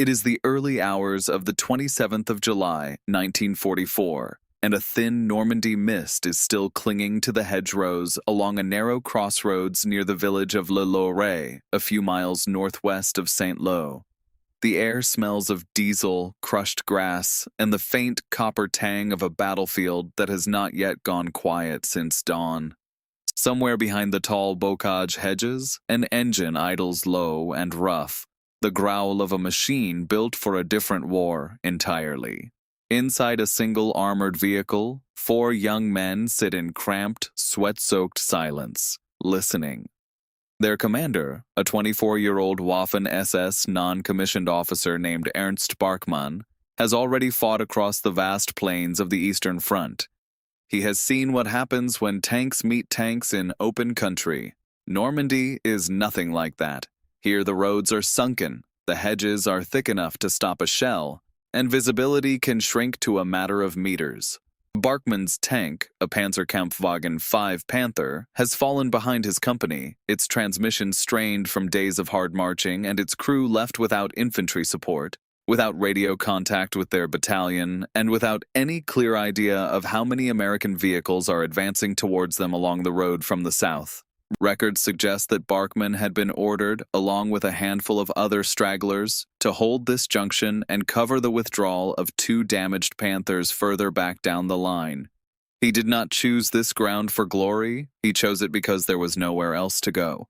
It is the early hours of the 27th of July, 1944, and a thin Normandy mist is still clinging to the hedgerows along a narrow crossroads near the village of Lorey, a few miles northwest of St. Lo. The air smells of diesel, crushed grass, and the faint copper tang of a battlefield that has not yet gone quiet since dawn. Somewhere behind the tall bocage hedges, an engine idles low and rough, the growl of a machine built for a different war entirely. Inside a single armored vehicle, 4 young men sit in cramped, sweat-soaked silence, listening. Their commander, a 24-year-old Waffen-SS non-commissioned officer named Ernst Barkmann, has already fought across the vast plains of the Eastern Front. He has seen what happens when tanks meet tanks in open country. Normandy is nothing like that. Here the roads are sunken, the hedges are thick enough to stop a shell, and visibility can shrink to a matter of meters. Barkmann's tank, a Panzer Kampfwagen 5 Panther, has fallen behind his company, its transmission strained from days of hard marching and its crew left without infantry support, without radio contact with their battalion, and without any clear idea of how many American vehicles are advancing towards them along the road from the south. Records suggest that Barkmann had been ordered, along with a handful of other stragglers, to hold this junction and cover the withdrawal of 2 damaged Panthers further back down the line. He did not choose this ground for glory, he chose it because there was nowhere else to go.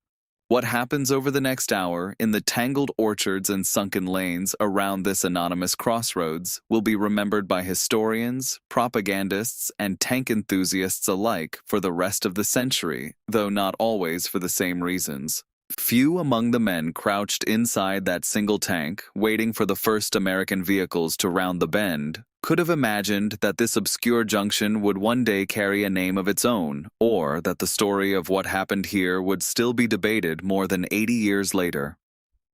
What happens over the next hour in the tangled orchards and sunken lanes around this anonymous crossroads will be remembered by historians, propagandists, and tank enthusiasts alike for the rest of the century, though not always for the same reasons. Few among the men crouched inside that single tank, waiting for the first American vehicles to round the bend, could have imagined that this obscure junction would one day carry a name of its own, or that the story of what happened here would still be debated more than 80 years later.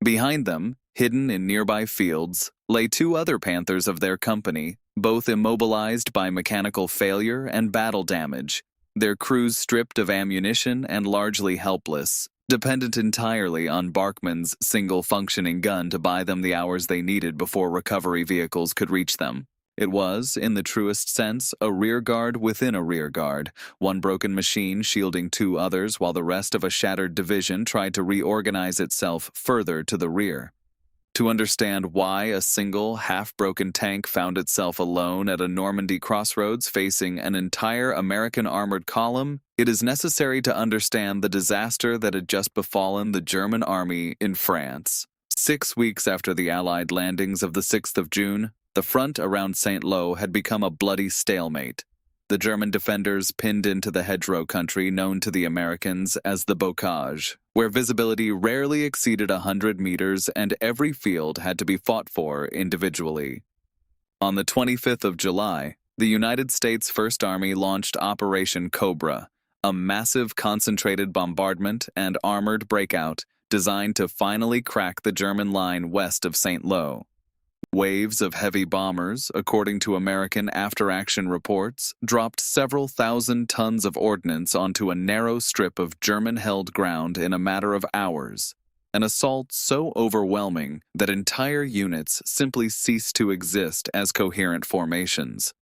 Behind them, hidden in nearby fields, lay 2 other Panthers of their company, both immobilized by mechanical failure and battle damage, their crews stripped of ammunition and largely helpless, dependent entirely on Barkmann's single functioning gun to buy them the hours they needed before recovery vehicles could reach them. It was, in the truest sense, a rearguard within a rearguard, one broken machine shielding 2 others while the rest of a shattered division tried to reorganize itself further to the rear. To understand why a single, half-broken tank found itself alone at a Normandy crossroads facing an entire American armored column, it is necessary to understand the disaster that had just befallen the German army in France. 6 weeks after the Allied landings of the 6th of June, the front around St. Lo had become a bloody stalemate. The German defenders pinned into the hedgerow country known to the Americans as the bocage, where visibility rarely exceeded 100 meters and every field had to be fought for individually. On the 25th of July, the United States First Army launched Operation Cobra, a massive concentrated bombardment and armored breakout designed to finally crack the German line west of St. Lo. Waves of heavy bombers, according to American after-action reports, dropped several thousand tons of ordnance onto a narrow strip of German-held ground in a matter of hours, an assault so overwhelming that entire units simply ceased to exist as coherent formations.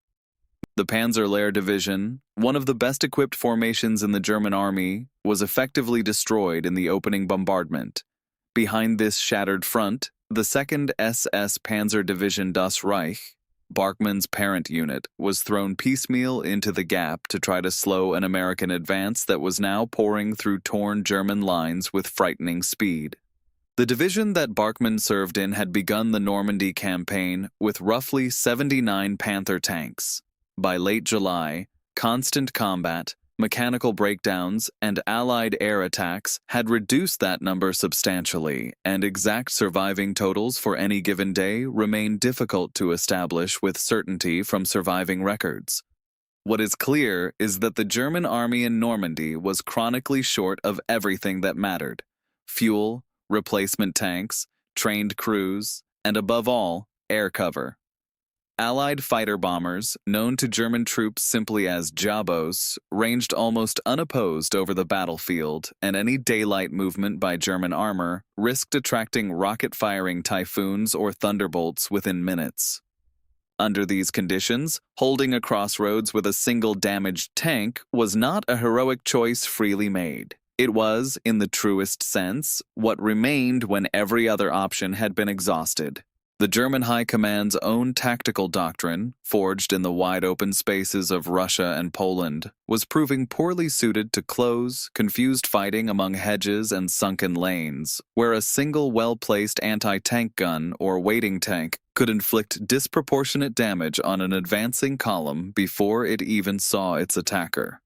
The Panzer Division, one of the best-equipped formations in the German army, was effectively destroyed in the opening bombardment. Behind this shattered front, the 2nd SS Panzer Division Das Reich, Barkmann's parent unit, was thrown piecemeal into the gap to try to slow an American advance that was now pouring through torn German lines with frightening speed. The division that Barkmann served in had begun the Normandy campaign with roughly 79 Panther tanks. By late July, constant combat, mechanical breakdowns, and Allied air attacks had reduced that number substantially, and exact surviving totals for any given day remain difficult to establish with certainty from surviving records. What is clear is that the German army in Normandy was chronically short of everything that mattered: fuel, replacement tanks, trained crews, and above all, air cover. Allied fighter bombers, known to German troops simply as Jabos, ranged almost unopposed over the battlefield, and any daylight movement by German armor risked attracting rocket-firing typhoons or thunderbolts within minutes. Under these conditions, holding a crossroads with a single damaged tank was not a heroic choice freely made. It was, in the truest sense, what remained when every other option had been exhausted. The German High Command's own tactical doctrine, forged in the wide-open spaces of Russia and Poland, was proving poorly suited to close, confused fighting among hedges and sunken lanes, where a single well-placed anti-tank gun or waiting tank could inflict disproportionate damage on an advancing column before it even saw its attacker.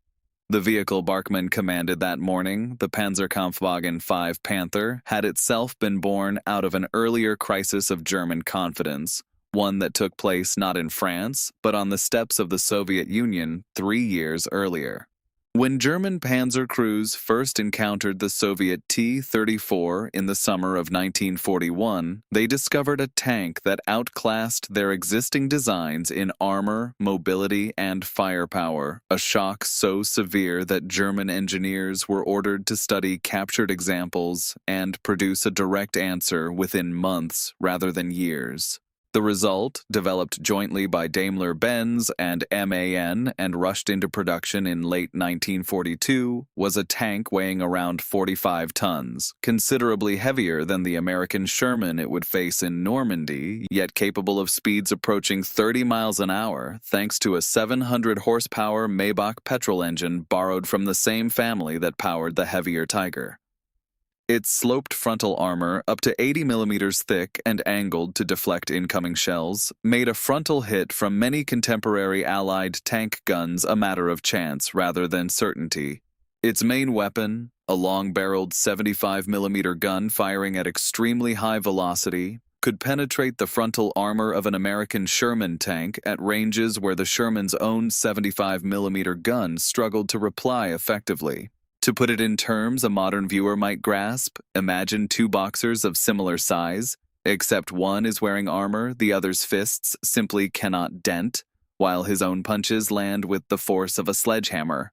The vehicle Barkmann commanded that morning, the Panzerkampfwagen 5 Panther, had itself been born out of an earlier crisis of German confidence, one that took place not in France, but on the steppes of the Soviet Union 3 years earlier. When German panzer crews first encountered the Soviet T-34 in the summer of 1941, they discovered a tank that outclassed their existing designs in armor, mobility, and firepower, a shock so severe that German engineers were ordered to study captured examples and produce a direct answer within months rather than years. The result, developed jointly by Daimler-Benz and MAN and rushed into production in late 1942, was a tank weighing around 45 tons, considerably heavier than the American Sherman it would face in Normandy, yet capable of speeds approaching 30 miles an hour thanks to a 700-horsepower Maybach petrol engine borrowed from the same family that powered the heavier Tiger. Its sloped frontal armor, up to 80 millimeters thick and angled to deflect incoming shells, made a frontal hit from many contemporary Allied tank guns a matter of chance rather than certainty. Its main weapon, a long-barreled 75 millimeter gun firing at extremely high velocity, could penetrate the frontal armor of an American Sherman tank at ranges where the Sherman's own 75 millimeter gun struggled to reply effectively. To put it in terms a modern viewer might grasp, imagine two boxers of similar size, except one is wearing armor, the other's fists simply cannot dent, while his own punches land with the force of a sledgehammer.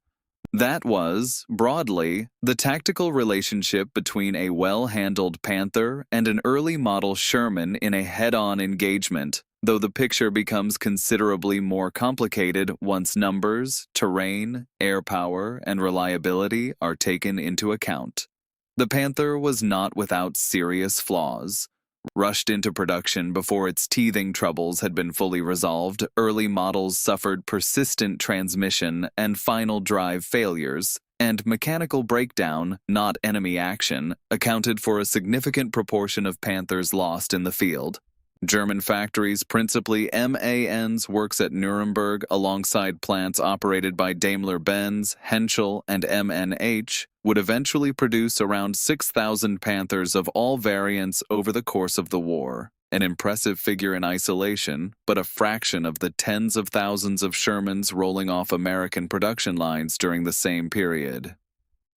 That was, broadly, the tactical relationship between a well-handled Panther and an early model Sherman in a head-on engagement, though the picture becomes considerably more complicated once numbers, terrain, air power, and reliability are taken into account. The Panther was not without serious flaws. Rushed into production before its teething troubles had been fully resolved, early models suffered persistent transmission and final drive failures, and mechanical breakdown, not enemy action, accounted for a significant proportion of Panthers lost in the field. German factories, principally MAN's works at Nuremberg alongside plants operated by Daimler-Benz, Henschel, and MNH, would eventually produce around 6,000 Panthers of all variants over the course of the war. An impressive figure in isolation, but a fraction of the tens of thousands of Shermans rolling off American production lines during the same period.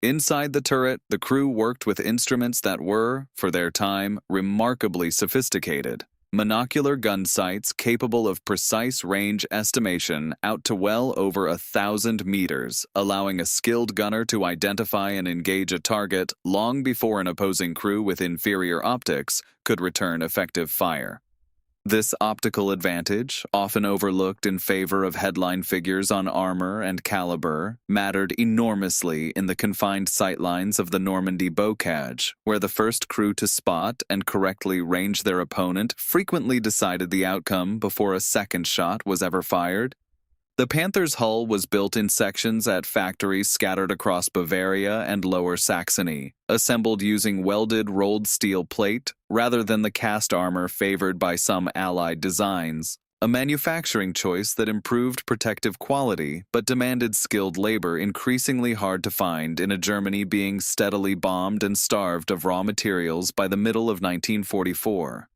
Inside the turret, the crew worked with instruments that were, for their time, remarkably sophisticated. Monocular gun sights capable of precise range estimation out to well over 1,000 meters, allowing a skilled gunner to identify and engage a target long before an opposing crew with inferior optics could return effective fire. This optical advantage, often overlooked in favor of headline figures on armor and caliber, mattered enormously in the confined sightlines of the Normandy bocage, where the first crew to spot and correctly range their opponent frequently decided the outcome before a second shot was ever fired. The Panther's hull was built in sections at factories scattered across Bavaria and Lower Saxony, assembled using welded rolled steel plate rather than the cast armor favored by some Allied designs, a manufacturing choice that improved protective quality but demanded skilled labor increasingly hard to find in a Germany being steadily bombed and starved of raw materials by the middle of 1944.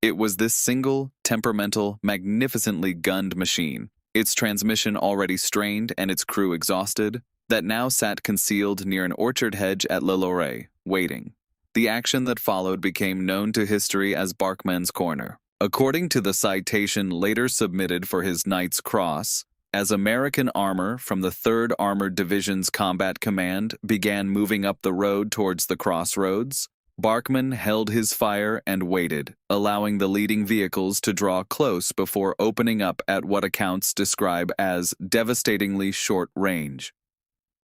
It was this single, temperamental, magnificently gunned machine, its transmission already strained and its crew exhausted, that now sat concealed near an orchard hedge at Lorey, waiting. The action that followed became known to history as Barkmann's Corner, According to the citation later submitted for his Knight's Cross, as American armor from the 3rd Armored Division's Combat Command began moving up the road towards the crossroads, Barkmann held his fire and waited, allowing the leading vehicles to draw close before opening up at what accounts describe as devastatingly short range.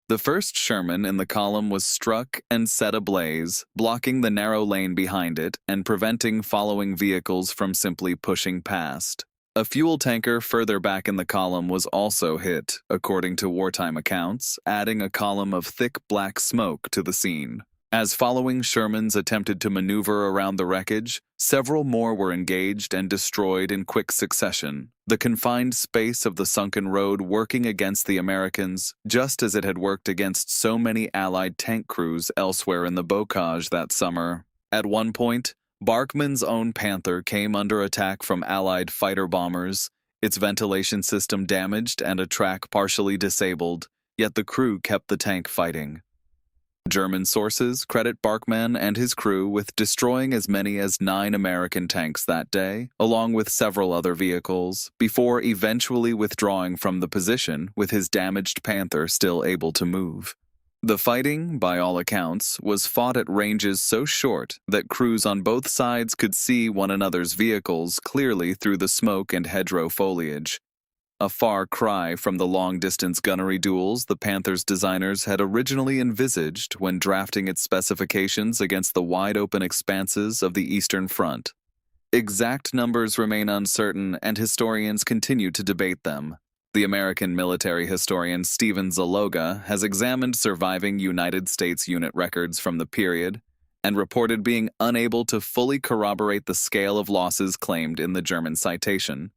The first Sherman in the column was struck and set ablaze, blocking the narrow lane behind it and preventing following vehicles from simply pushing past. A fuel tanker further back in the column was also hit, according to wartime accounts, adding a column of thick black smoke to the scene. As following Shermans attempted to maneuver around the wreckage, several more were engaged and destroyed in quick succession, the confined space of the sunken road working against the Americans, just as it had worked against so many Allied tank crews elsewhere in the bocage that summer. At one point, Barkmann's own Panther came under attack from Allied fighter bombers, its ventilation system damaged and a track partially disabled, yet the crew kept the tank fighting. German sources credit Barkmann and his crew with destroying as many as 9 American tanks that day, along with several other vehicles, before eventually withdrawing from the position with his damaged Panther still able to move. The fighting, by all accounts, was fought at ranges so short that crews on both sides could see one another's vehicles clearly through the smoke and hedgerow foliage. A far cry from the long-distance gunnery duels the Panther's designers had originally envisaged when drafting its specifications against the wide-open expanses of the Eastern Front. Exact numbers remain uncertain, and historians continue to debate them. The American military historian Stephen Zaloga has examined surviving United States unit records from the period and reported being unable to fully corroborate the scale of losses claimed in the German citation,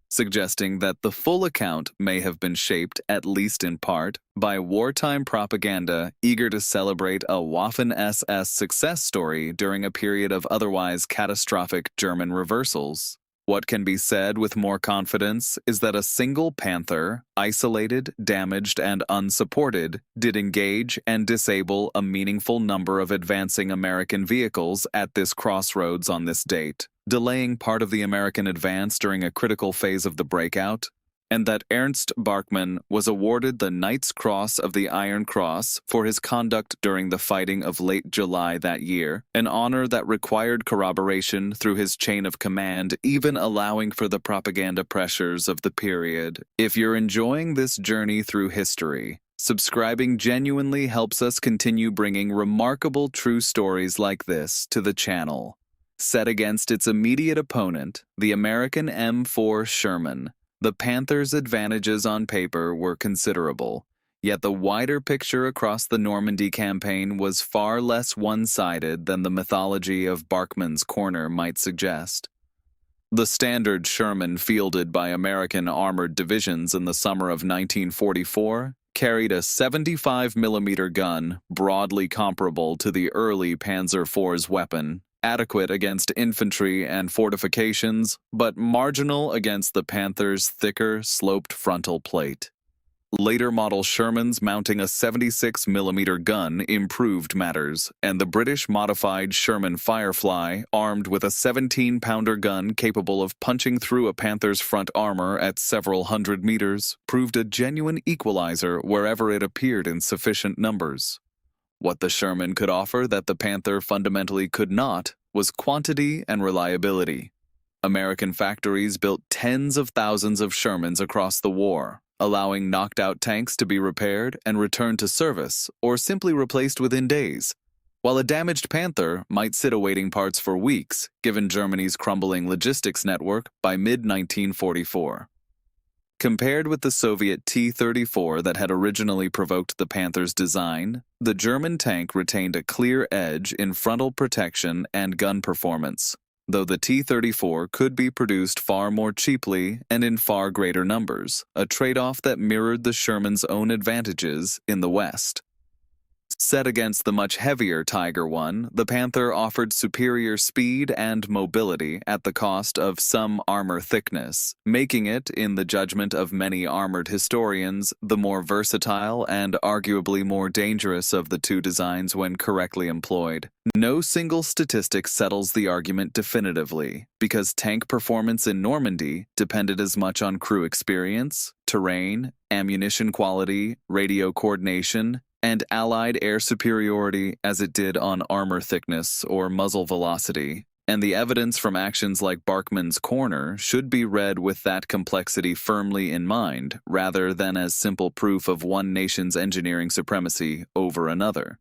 suggesting that the full account may have been shaped, at least in part, by wartime propaganda eager to celebrate a Waffen-SS success story during a period of otherwise catastrophic German reversals. What can be said with more confidence is that a single Panther, isolated, damaged, and unsupported, did engage and disable a meaningful number of advancing American vehicles at this crossroads on this date, delaying part of the American advance during a critical phase of the breakout, and that Ernst Barkmann was awarded the Knight's Cross of the Iron Cross for his conduct during the fighting of late July that year, an honor that required corroboration through his chain of command, even allowing for the propaganda pressures of the period. If you're enjoying this journey through history, subscribing genuinely helps us continue bringing remarkable true stories like this to the channel. Set against its immediate opponent, the American M4 Sherman, the Panther's advantages on paper were considerable, yet the wider picture across the Normandy campaign was far less one-sided than the mythology of Barkmann's corner might suggest. The standard Sherman fielded by American armored divisions in the summer of 1944 carried a 75mm gun broadly comparable to the early Panzer IV's weapon, adequate against infantry and fortifications, but marginal against the Panther's thicker, sloped frontal plate. Later model Shermans mounting a 76mm gun improved matters, and the British modified Sherman Firefly, armed with a 17-pounder gun capable of punching through a Panther's front armor at several hundred meters, proved a genuine equalizer wherever it appeared in sufficient numbers. What the Sherman could offer that the Panther fundamentally could not was quantity and reliability. American factories built tens of thousands of Shermans across the war, allowing knocked-out tanks to be repaired and returned to service, or simply replaced within days, while a damaged Panther might sit awaiting parts for weeks, given Germany's crumbling logistics network by mid-1944. Compared with the Soviet T-34 that had originally provoked the Panther's design, the German tank retained a clear edge in frontal protection and gun performance, though the T-34 could be produced far more cheaply and in far greater numbers, a trade-off that mirrored the Sherman's own advantages in the West. Set against the much heavier Tiger I, the Panther offered superior speed and mobility at the cost of some armor thickness, making it, in the judgment of many armored historians, the more versatile and arguably more dangerous of the two designs when correctly employed. No single statistic settles the argument definitively, because tank performance in Normandy depended as much on crew experience, terrain, ammunition quality, radio coordination, and Allied air superiority as it did on armor thickness or muzzle velocity, and the evidence from actions like Barkmann's corner should be read with that complexity firmly in mind, rather than as simple proof of one nation's engineering supremacy over another.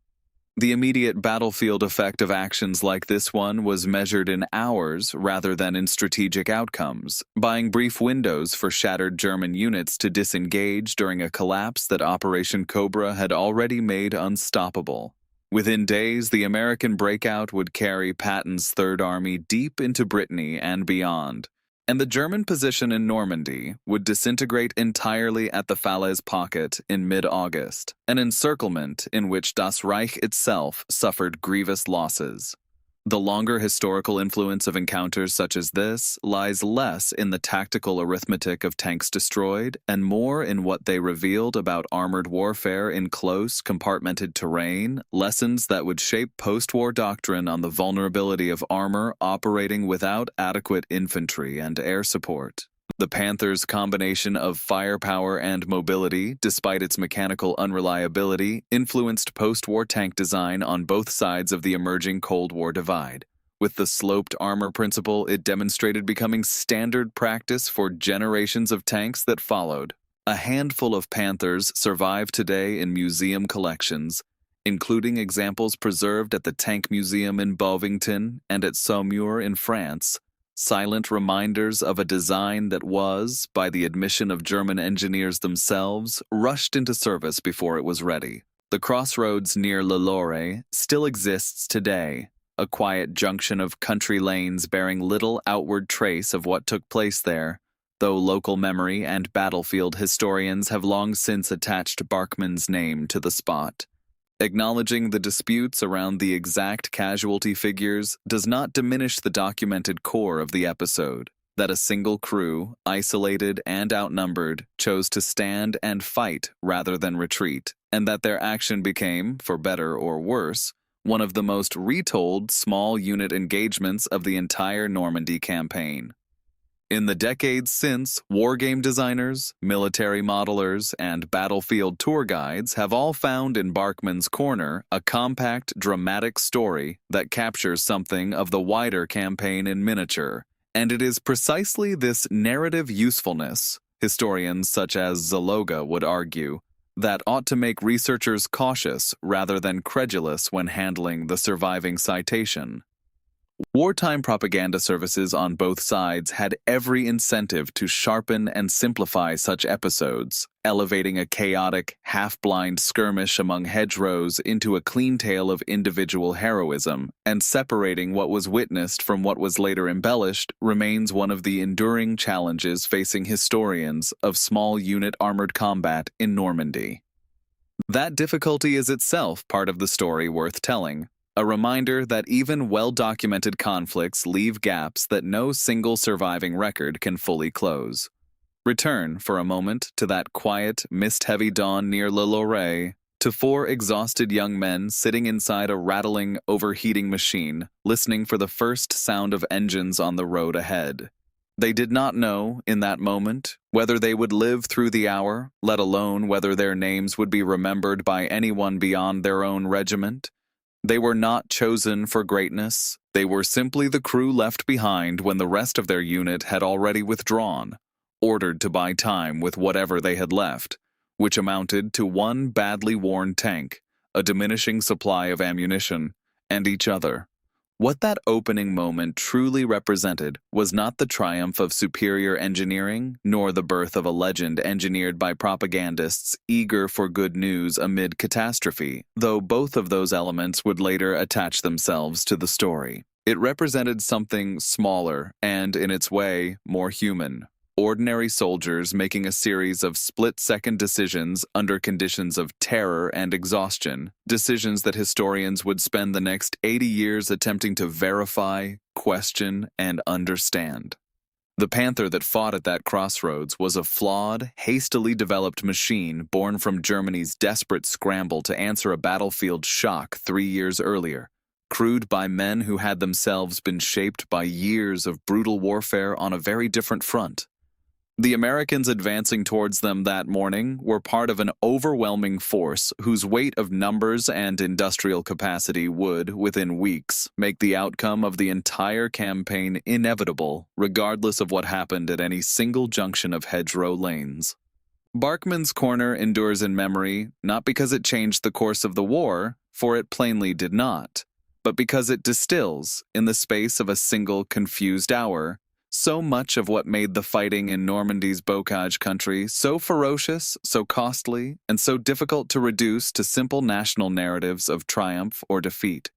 The immediate battlefield effect of actions like this one was measured in hours rather than in strategic outcomes, buying brief windows for shattered German units to disengage during a collapse that Operation Cobra had already made unstoppable. Within days, the American breakout would carry Patton's Third Army deep into Brittany and beyond, and the German position in Normandy would disintegrate entirely at the Falaise Pocket in mid-August, an encirclement in which Das Reich itself suffered grievous losses. The longer historical influence of encounters such as this lies less in the tactical arithmetic of tanks destroyed and more in what they revealed about armored warfare in close, compartmented terrain, lessons that would shape post-war doctrine on the vulnerability of armor operating without adequate infantry and air support. The Panther's combination of firepower and mobility, despite its mechanical unreliability, influenced post-war tank design on both sides of the emerging Cold War divide. With the sloped armor principle, it demonstrated becoming standard practice for generations of tanks that followed. A handful of Panthers survive today in museum collections, including examples preserved at the Tank Museum in Bovington and at Saumur in France. Silent reminders of a design that was, by the admission of German engineers themselves, rushed into service before it was ready. The crossroads near Lorey still exists today, a quiet junction of country lanes bearing little outward trace of what took place there, though local memory and battlefield historians have long since attached Barkmann's name to the spot. Acknowledging the disputes around the exact casualty figures does not diminish the documented core of the episode, that a single crew, isolated and outnumbered, chose to stand and fight rather than retreat, and that their action became, for better or worse, one of the most retold small unit engagements of the entire Normandy campaign. In the decades since, wargame designers, military modelers, and battlefield tour guides have all found in Barkmann's corner a compact, dramatic story that captures something of the wider campaign in miniature, and it is precisely this narrative usefulness, historians such as Zaloga would argue, that ought to make researchers cautious rather than credulous when handling the surviving citation. Wartime propaganda services on both sides had every incentive to sharpen and simplify such episodes, elevating a chaotic, half-blind skirmish among hedgerows into a clean tale of individual heroism, and separating what was witnessed from what was later embellished remains one of the enduring challenges facing historians of small unit armored combat in Normandy. That difficulty is itself part of the story worth telling. A reminder that even well-documented conflicts leave gaps that no single surviving record can fully close. Return, for a moment, to that quiet, mist-heavy dawn near Lorey, to four exhausted young men sitting inside a rattling, overheating machine, listening for the first sound of engines on the road ahead. They did not know, in that moment, whether they would live through the hour, let alone whether their names would be remembered by anyone beyond their own regiment. They were not chosen for greatness. They were simply the crew left behind when the rest of their unit had already withdrawn, ordered to buy time with whatever they had left, which amounted to one badly worn tank, a diminishing supply of ammunition, and each other. What that opening moment truly represented was not the triumph of superior engineering, nor the birth of a legend engineered by propagandists eager for good news amid catastrophe, though both of those elements would later attach themselves to the story. It represented something smaller and, in its way, more human. ordinary soldiers making a series of split-second decisions under conditions of terror and exhaustion, decisions that historians would spend the next 80 years attempting to verify, question, and understand. The Panther that fought at that crossroads was a flawed, hastily developed machine born from Germany's desperate scramble to answer a battlefield shock 3 years earlier, crewed by men who had themselves been shaped by years of brutal warfare on a very different front. The Americans advancing towards them that morning were part of an overwhelming force whose weight of numbers and industrial capacity would, within weeks, make the outcome of the entire campaign inevitable, regardless of what happened at any single junction of hedgerow lanes. Barkmann's corner endures in memory not because it changed the course of the war, for it plainly did not, but because it distills, in the space of a single confused hour, so much of what made the fighting in Normandy's bocage country so ferocious, so costly, and so difficult to reduce to simple national narratives of triumph or defeat.